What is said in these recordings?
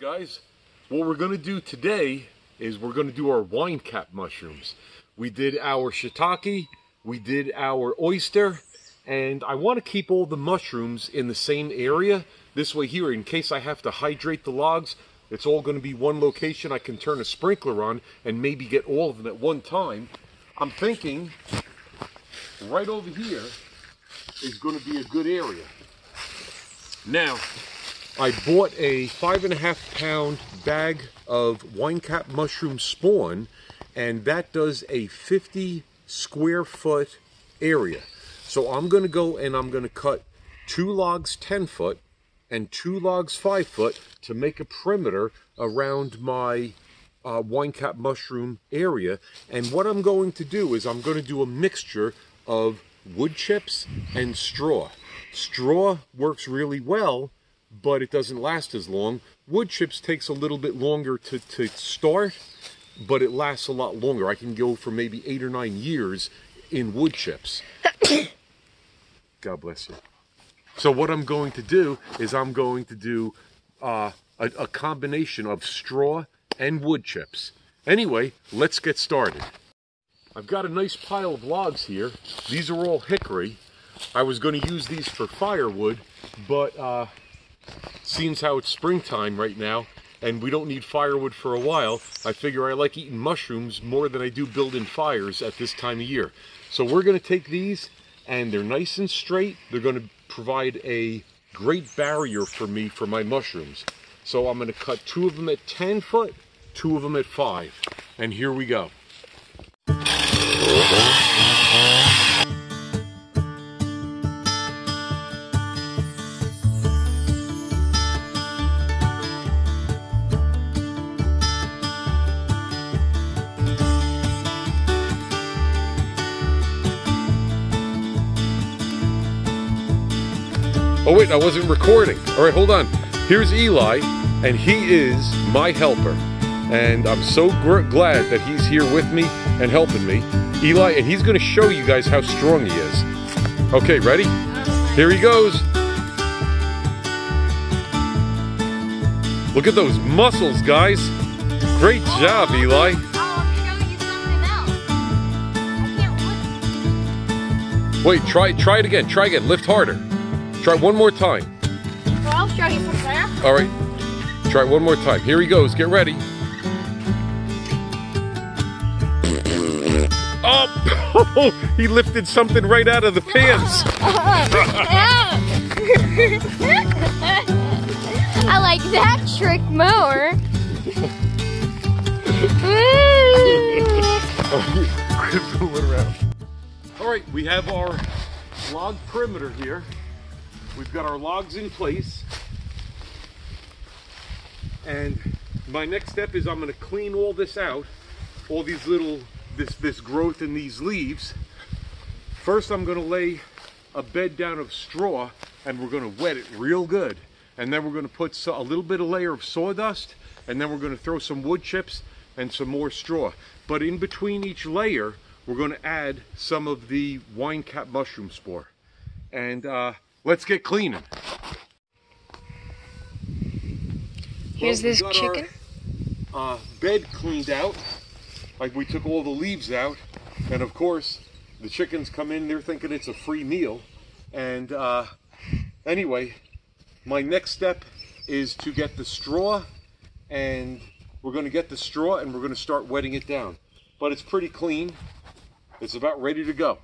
guys, what we're going to do today is we're going to do our Winecap mushrooms. We did our shiitake, we did our oyster, and I want to keep all the mushrooms in the same area. This way here, in case I have to hydrate the logs, it's all going to be one location. I can turn a sprinkler on and maybe get all of them at one time. I'm thinking right over here is going to be a good area. Now, I bought a 5.5 pound bag of Winecap mushroom spawn, and that does a 50 square foot area. So I'm going to go and I'm going to cut 2 logs 10 foot and 2 logs 5 foot to make a perimeter around my Winecap mushroom area. And what I'm going to do is I'm going to do a mixture of wood chips and straw. Straw works really well, but it doesn't last as long. Wood chips takes a little bit longer to start, but it lasts a lot longer. I can go for maybe 8 or 9 years in wood chips. God bless you. So what I'm going to do is I'm going to do a combination of straw and wood chips. Anyway, let's get started. I've got a nice pile of logs here. These are all hickory. I was going to use these for firewood, but seems how it's springtime right now, and we don't need firewood for a while. I figure I like eating mushrooms more than I do building fires at this time of year. So we're going to take these, and they're nice and straight. They're going to provide a great barrier for me for my mushrooms. So I'm going to cut 2 of them at 10 foot, 2 of them at 5. And here we go. Oh wait, I wasn't recording. All right, hold on. Here's Eli, and he is my helper. And I'm so glad that he's here with me and helping me. Eli, and he's gonna show you guys how strong he is. Okay, ready? Here he goes. Look at those muscles, guys. Great job, Eli. I'll show you something else. I can't lift. Wait, try it again. Try again. Lift harder. Try one more time. Well, I'll show you something else. All right. Try one more time. Here he goes. Get ready. Oh, he lifted something right out of the pants. I like that trick more. All right, we have our log perimeter here. We've got our logs in place. And my next step is I'm going to clean all this out, all these little, this growth in these leaves. First, I'm going to lay a bed down of straw, and we're going to wet it real good. And then we're going to put a little bit of layer of sawdust, and then we're going to throw some wood chips and some more straw. But in between each layer, we're going to add some of the Winecap mushroom spore. And let's get cleaning. Here's this chicken. Our bed cleaned out. Like, we took all the leaves out, and of course the chickens come in, they're thinking it's a free meal. And anyway, my next step is to get the straw, and we're going to get the straw and we're going to start wetting it down. But it's pretty clean. It's about ready to go.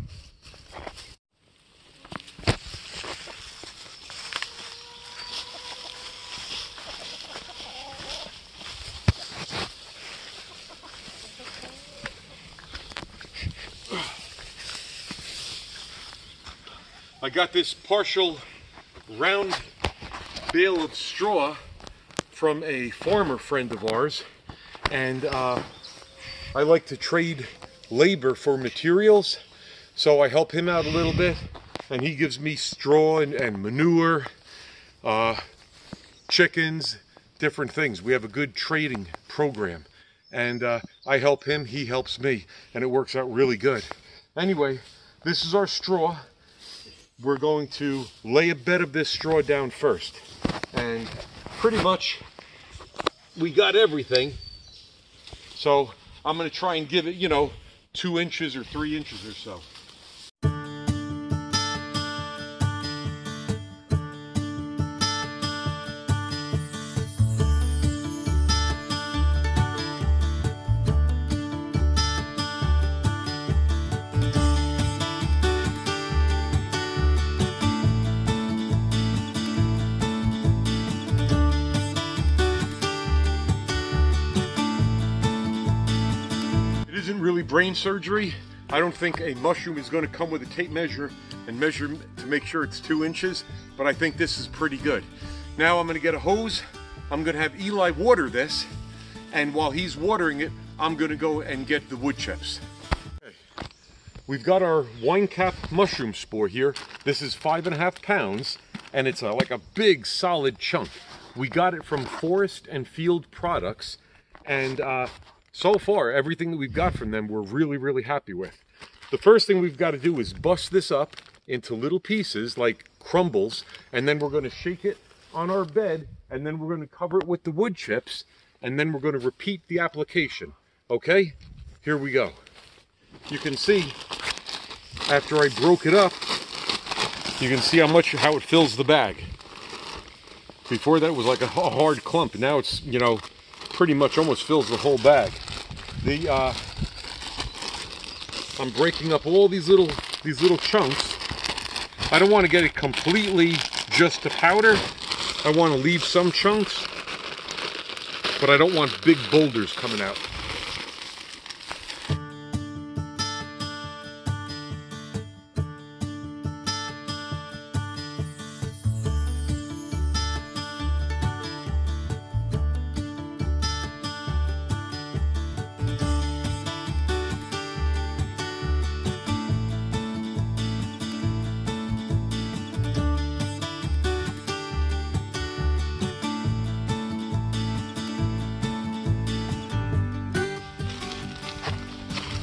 I got this partial round bale of straw from a farmer friend of ours, and I like to trade labor for materials, so I help him out a little bit, and he gives me straw and manure, chickens, different things. We have a good trading program, and I help him, he helps me, and it works out really good. Anyway, this is our straw. We're going to lay a bed of this straw down first, and pretty much we got everything. So I'm going to try and give it, you know, 2 inches or 3 inches or so. Isn't really brain surgery. I don't think a mushroom is going to come with a tape measure and measure to make sure it's 2 inches, but I think this is pretty good. Now I'm going to get a hose. I'm going to have Eli water this, and while he's watering it, I'm going to go and get the wood chips. Okay. We've got our Winecap mushroom spore here. This is 5.5 pounds, and it's like a big solid chunk. We got it from Forest and Field Products, and so far, everything that we've got from them, we're really, really happy with. The first thing we've got to do is bust this up into little pieces, like crumbles, and then we're going to shake it on our bed, and then we're going to cover it with the wood chips, and then we're going to repeat the application. Okay? Here we go. You can see, after I broke it up, you can see how it fills the bag. Before that, it was like a hard clump. Now it's, you know, pretty much almost fills the whole bag. I'm breaking up all these little chunks. I don't want to get it completely just to powder. I want to leave some chunks, but I don't want big boulders coming out.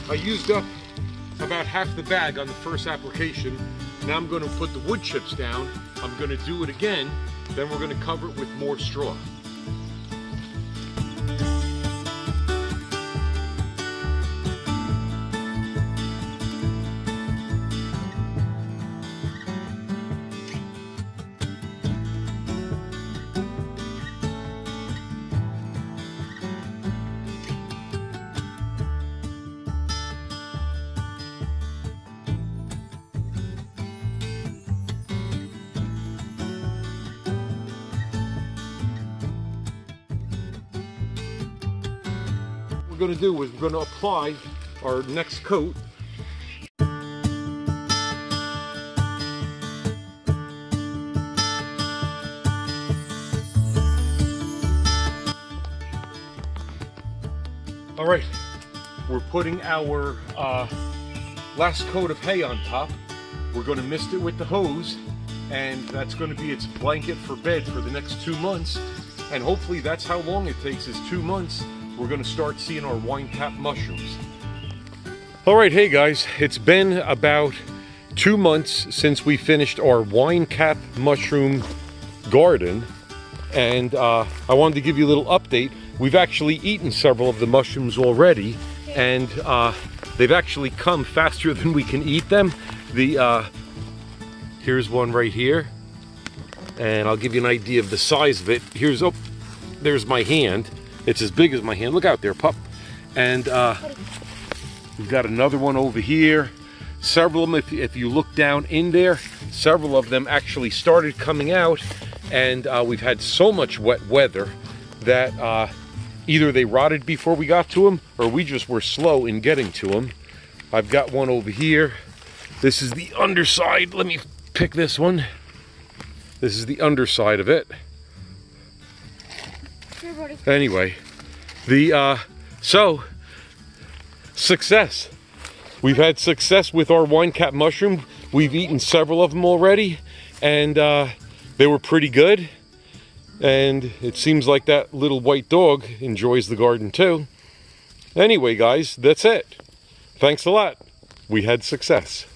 I used up about half the bag on the first application. Now I'm going to put the wood chips down. I'm going to do it again. Then we're going to cover it with more straw. What we're going to do is we're going to apply our next coat. All right, we're putting our last coat of hay on top. We're going to mist it with the hose, and that's going to be its blanket for bed for the next 2 months. And hopefully that's how long it takes, is 2 months. We're going to start seeing our Winecap mushrooms. All right, hey guys, it's been about 2 months since we finished our Winecap mushroom garden, and I wanted to give you a little update. We've actually eaten several of the mushrooms already, and they've actually come faster than we can eat them. Here's one right here, and I'll give you an idea of the size of it. There's my hand. It's as big as my hand. Look out there, pup. And we've got another one over here. Several of them, if you look down in there, several of them actually started coming out, and we've had so much wet weather that either they rotted before we got to them, or we just were slow in getting to them. I've got one over here. This is the underside. Let me pick this one. This is the underside of it. Anyway, success. We've had success with our Winecap mushroom. We've eaten several of them already, and they were pretty good. And it seems like that little white dog enjoys the garden too. Anyway, guys, that's it. Thanks a lot. We had success.